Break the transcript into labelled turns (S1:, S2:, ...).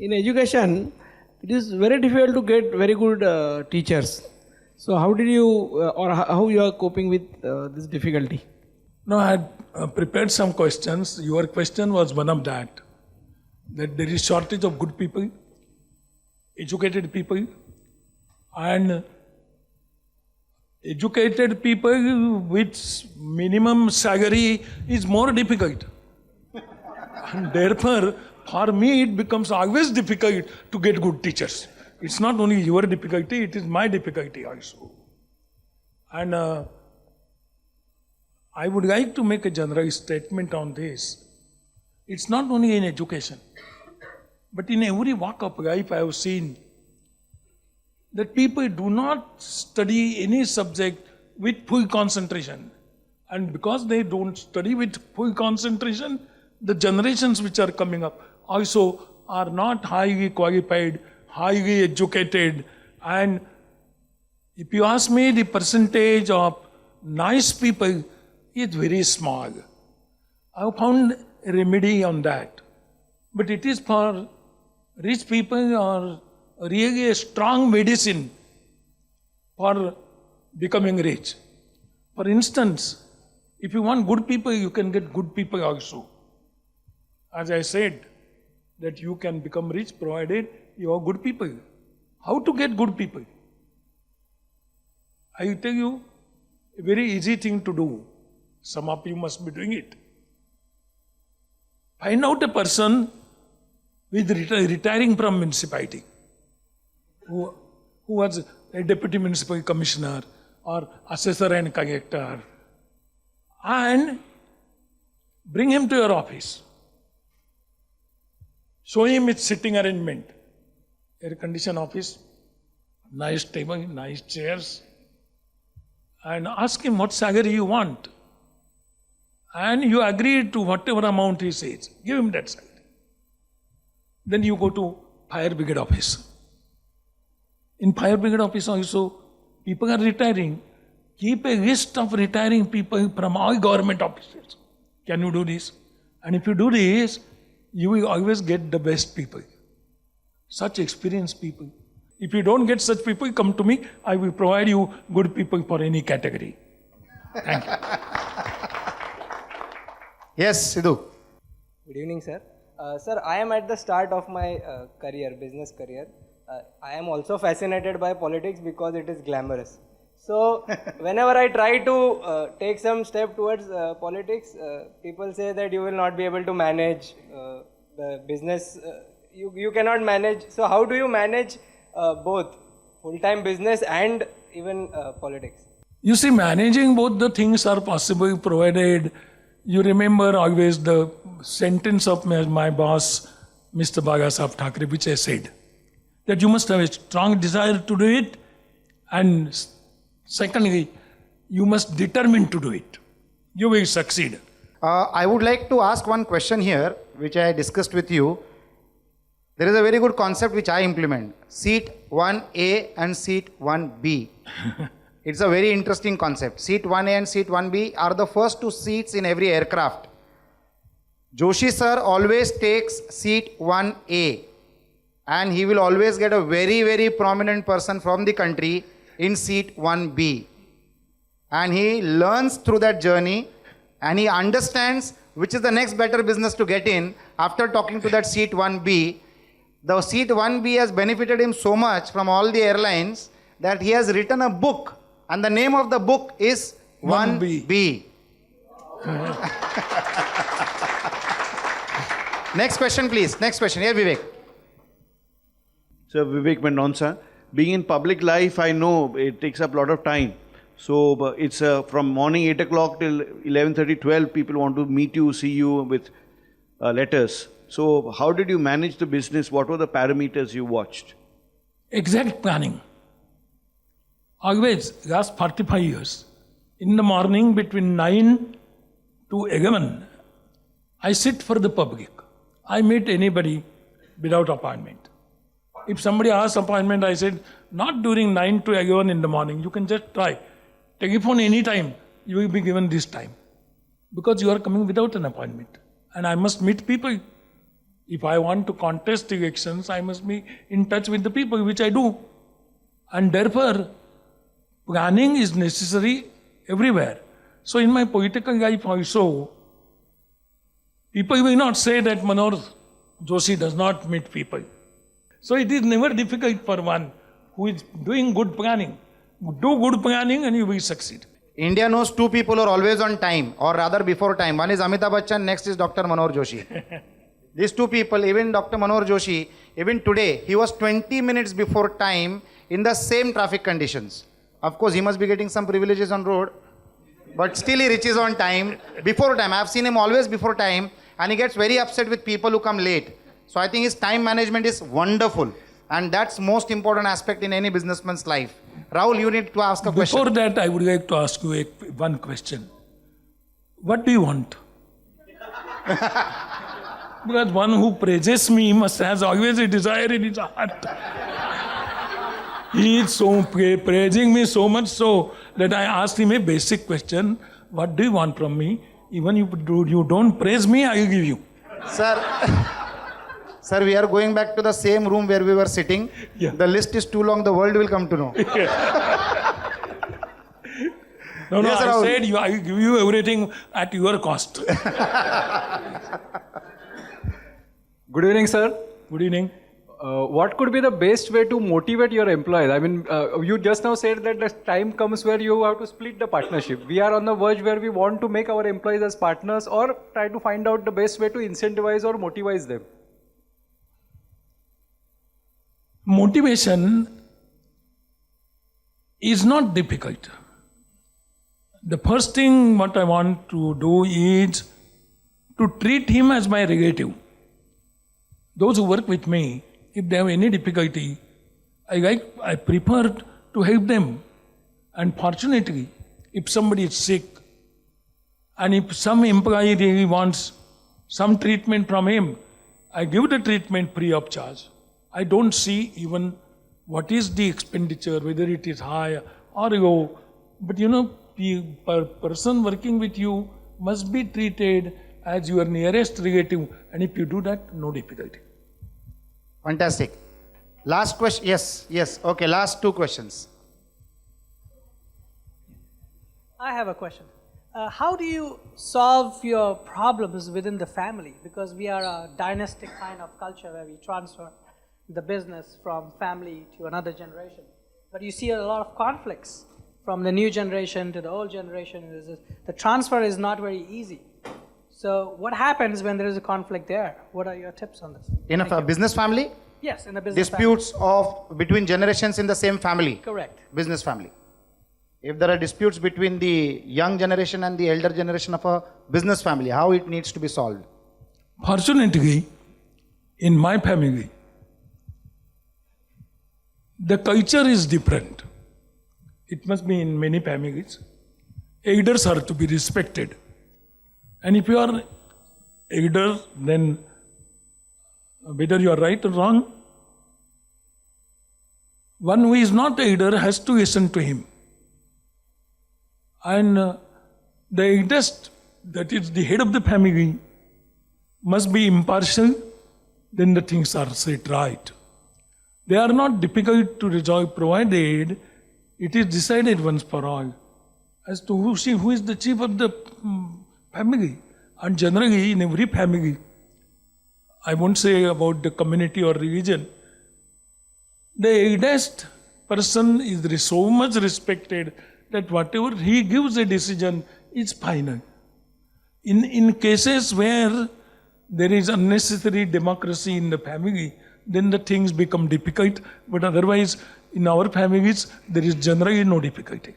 S1: in education, it is very difficult to get very good teachers. So how did you, or how you are coping with this difficulty?
S2: No, I had prepared some questions. Your question was one of that there is shortage of good people, educated people, and educated people with minimum salary is more difficult. And therefore, for me, it becomes always difficult to get good teachers. It's not only your difficulty, it is my difficulty also. And I would like to make a general statement on this. It's not only in education, but in every walk of life I have seen that people do not study any subject with full concentration. And because they don't study with full concentration, the generations which are coming up also are not highly qualified, highly educated. And if you ask me, the percentage of nice people is very small. I have found a remedy on that. But it is for rich people or really a strong medicine for becoming rich. For instance, if you want good people, you can get good people also. As I said, that you can become rich provided you are good people. How to get good people? I will tell you a very easy thing to do. Some of you must be doing it. Find out a person with retiring from municipality, who was a deputy municipal commissioner or assessor and collector, and bring him to your office. Show him its sitting arrangement, air-conditioned office, nice table, nice chairs, and ask him what salary you want. And you agree to whatever amount he says. Give him that salary. Then you go to fire brigade office. In fire brigade office also, people are retiring. Keep a list of retiring people from all government offices. Can you do this? And if you do this, you will always get the best people. Such experienced people. If you don't get such people, come to me. I will provide you good people for any category. Thank you.
S3: Yes, Sidhu.
S4: Good evening, sir. Sir, I am at the start of my career, business career. I am also fascinated by politics because it is glamorous. So, whenever I try to take some step towards politics, people say that you will not be able to manage the business. You cannot manage. So, how do you manage both full-time business and even politics?
S2: You see, managing both the things are possible provided you remember always the sentence of my boss, Mr. Balasaheb Thackeray, which I said, that you must have a strong desire to do it, and secondly, you must determine to do it. You will succeed.
S3: I would like to ask one question here, which I discussed with you. There is a very good concept which I implement. Seat 1A and Seat 1B. It's a very interesting concept. Seat 1A and Seat 1B are the first two seats in every aircraft. Joshi sir always takes Seat 1A, and he will always get a very, very prominent person from the country in Seat 1B. And he learns through that journey, and he understands which is the next better business to get in after talking to that Seat 1B. The Seat 1B has benefited him so much from all the airlines that he has written a book, and the name of the book is 1B. Next question, please. Next question. Here, Vivek.
S5: Sir, Vivek Mendonca. Being in public life, I know it takes up a lot of time. So it's from morning 8 o'clock till 11:30, 12, people want to meet you, see you with letters. So how did you manage the business? What were the parameters you watched?
S2: Exact planning. Always, last 45 years, in the morning between 9 to 11, I sit for the public. I meet anybody without appointment. If somebody asks appointment, I said, not during 9 to 11 in the morning. You can just try. Telephone anytime, you will be given this time. Because you are coming without an appointment. And I must meet people. If I want to contest elections, I must be in touch with the people, which I do. And therefore, planning is necessary everywhere. So in my political life also, people will not say that Manoj Joshi does not meet people. So it is never difficult for one who is doing good planning. Do good planning and you will succeed.
S3: India knows two people who are always on time, or rather before time. One is Amitabh Bachchan, next is Dr. Manoj Joshi. These two people, even Dr. Manoj Joshi, even today, he was 20 minutes before time in the same traffic conditions. Of course, he must be getting some privileges on road, but still he reaches on time, before time. I have seen him always before time, and he gets very upset with people who come late. So I think his time management is wonderful, and that's most important aspect in any businessman's life. Rahul, you need to ask a question.
S2: Before that, I would like to ask you one question. What do you want? Because one who praises me has always a desire in his heart. He is so praising me so much so that I asked him a basic question. What do you want from me? Even if you don't praise me, I will give you.
S3: Sir, we are going back to the same room where we were sitting.
S2: Yeah.
S3: The list is too long, the world will come to know.
S2: No,
S3: Yes,
S2: I
S3: Rahul.
S2: said I will give you everything at your cost.
S6: Good evening, sir.
S2: Good evening.
S6: What could be the best way to motivate your employees? I mean, you just now said that the time comes where you have to split the partnership. We are on the verge where we want to make our employees as partners or try to find out the best way to incentivize or motivate them.
S2: Motivation is not difficult. The first thing what I want to do is to treat him as my relative. Those who work with me, if they have any difficulty, I prefer to help them. And fortunately, if somebody is sick, and if some employee really wants some treatment from him, I give the treatment free of charge. I don't see even what is the expenditure, whether it is high or low. But the person working with you must be treated as your nearest relative, and if you do that, no difficulty.
S3: Fantastic. Last question. Yes. Okay, last two questions.
S7: I have a question. How do you solve your problems within the family? Because we are a dynastic kind of culture where we transfer the business from family to another generation. But you see a lot of conflicts from the new generation to the old generation. The transfer is not very easy. So what happens when there is a conflict there? What are your tips on this?
S3: In a business family?
S7: Yes, in the business
S3: Disputes between generations in the same family.
S7: Correct.
S3: Business family. If there are disputes between the young generation and the elder generation of a business family, how it needs to be solved?
S2: Fortunately, in my family, the culture is different. It must be in many families. Elders are to be respected. And if you are elder, then whether you are right or wrong, one who is not elder has to listen to him. And the eldest, that is the head of the family, must be impartial, then the things are set right. They are not difficult to resolve, provided it is decided once for all as to who is the chief of the family. And generally, in every family, I won't say about the community or religion, the eldest person is so much respected that whatever he gives a decision is final. In cases where there is unnecessary democracy in the family, then the things become difficult. But otherwise, in our families, there is generally no difficulty.